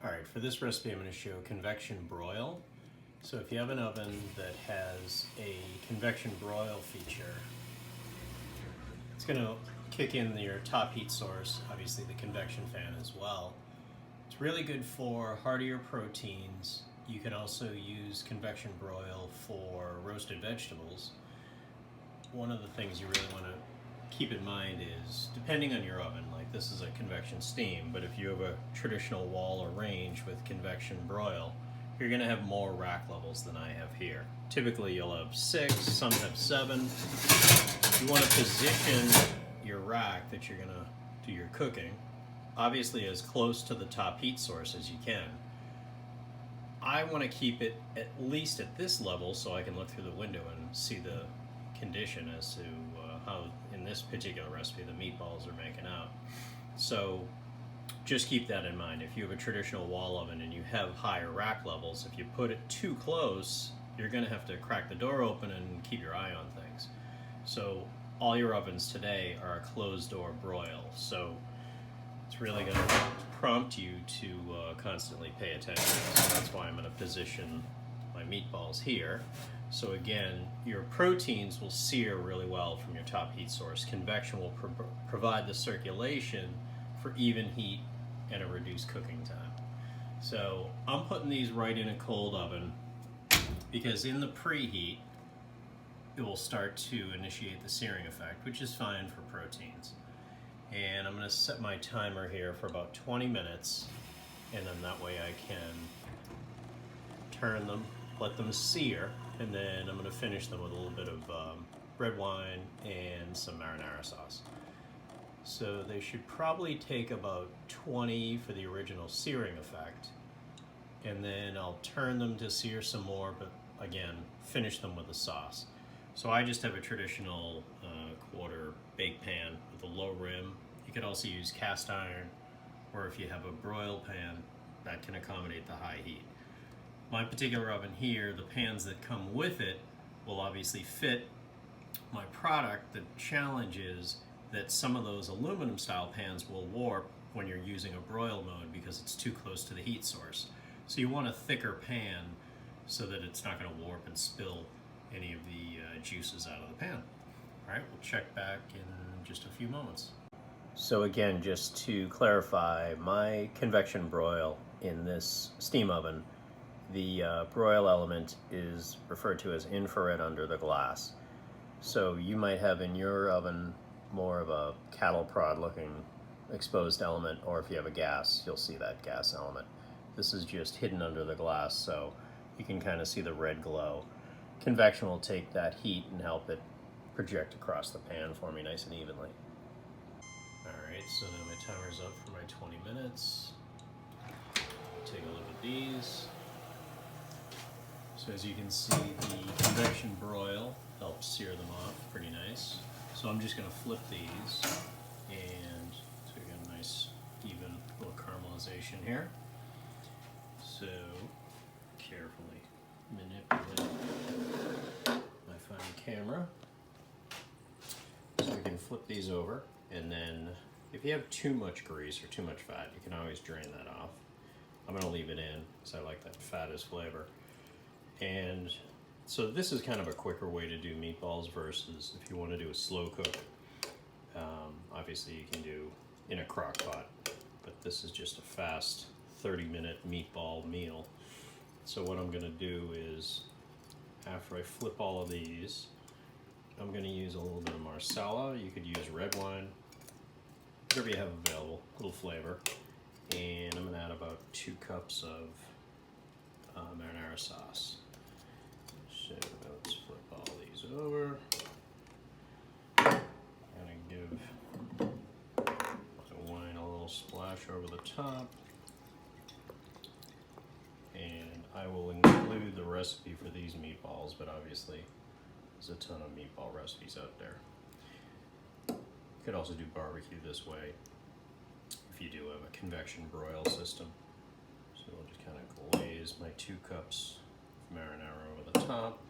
Alright, for this recipe I'm going to show convection broil. So if you have an oven that has a convection broil feature, it's going to kick in your top heat source, obviously the convection fan as well. It's really good for heartier proteins. You can also use convection broil for roasted vegetables. One of the things you really want to keep in mind is, depending on your oven, like this is a convection steam, but if you have a traditional wall or range with convection broil, you're going to have more rack levels than I have here. Typically you'll have 6, some have 7. You want to position your rack that you're going to do your cooking, obviously as close to the top heat source as you can. I want to keep it at least at this level so I can look through the window and see the condition as to how, in this particular recipe, the meatballs are making out. So just keep that in mind. If you have a traditional wall oven and you have higher rack levels, if you put it too close, you're going to have to crack the door open and keep your eye on things. So all your ovens today are a closed door broil. So it's really going to prompt you to constantly pay attention. So that's why I'm going to position my meatballs here. So again, your proteins will sear really well from your top heat source. Convection will provide the circulation for even heat and a reduced cooking time. So I'm putting these right in a cold oven because in the preheat, it will start to initiate the searing effect, which is fine for proteins. And I'm going to set my timer here for about 20 minutes, and then that way I can turn them, let them sear, and then I'm going to finish them with a little bit of red wine and some marinara sauce. So they should probably take about 20 for the original searing effect, and then I'll turn them to sear some more, but again, finish them with the sauce. So I just have a traditional quarter bake pan with a low rim. You could also use cast iron, or if you have a broil pan, that can accommodate the high heat. My particular oven here, the pans that come with it will obviously fit my product. The challenge is that some of those aluminum style pans will warp when you're using a broil mode because it's too close to the heat source. So you want a thicker pan so that it's not going to warp and spill any of the juices out of the pan. All right, we'll check back in just a few moments. So again, just to clarify, my convection broil in this steam oven, the broil element is referred to as infrared under the glass. So you might have in your oven more of a cattle prod looking exposed element, or if you have a gas, you'll see that gas element. This is just hidden under the glass, so you can kind of see the red glow. Convection will take that heat and help it project across the pan for me nice and evenly. Alright, so now my timer's up for my 20 minutes. Take a look at these. So as you can see, the convection broil helps sear them off pretty nice. So I'm just going to flip these, and so we get a nice even little caramelization here. So carefully manipulate my fine camera. So we can flip these over, and then if you have too much grease or too much fat, you can always drain that off. I'm going to leave it in because I like that fat as flavor. And so this is kind of a quicker way to do meatballs versus if you want to do a slow cook. Obviously you can do in a crock pot, but this is just a fast 30-minute meatball meal. So what I'm going to do is, after I flip all of these, I'm going to use a little bit of marsala. You could use red wine, whatever you have available, a little flavor. And I'm going to add about 2 cups of marinara sauce. So let's flip all these over. I'm going to give the wine a little splash over the top. And I will include the recipe for these meatballs, but obviously there's a ton of meatball recipes out there. You could also do barbecue this way if you do have a convection broil system. So we'll just kind of glaze my 2 cups of marinara over the top.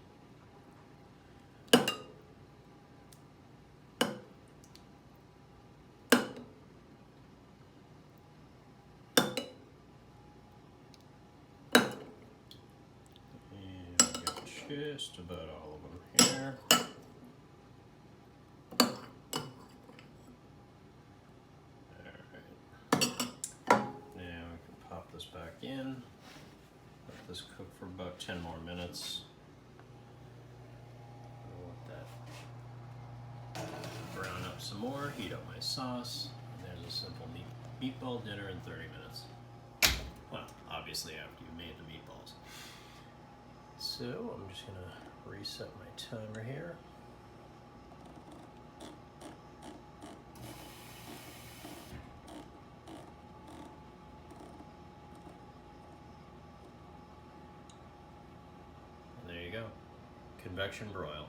Just about all of them here. Now we can pop this back in, let this cook for about 10 more minutes. I'll let that brown up some more, heat up my sauce, and there's a simple meatball dinner in 30 minutes. Well, obviously after you made the meatballs. So I'm just gonna reset my timer here. Convection broil.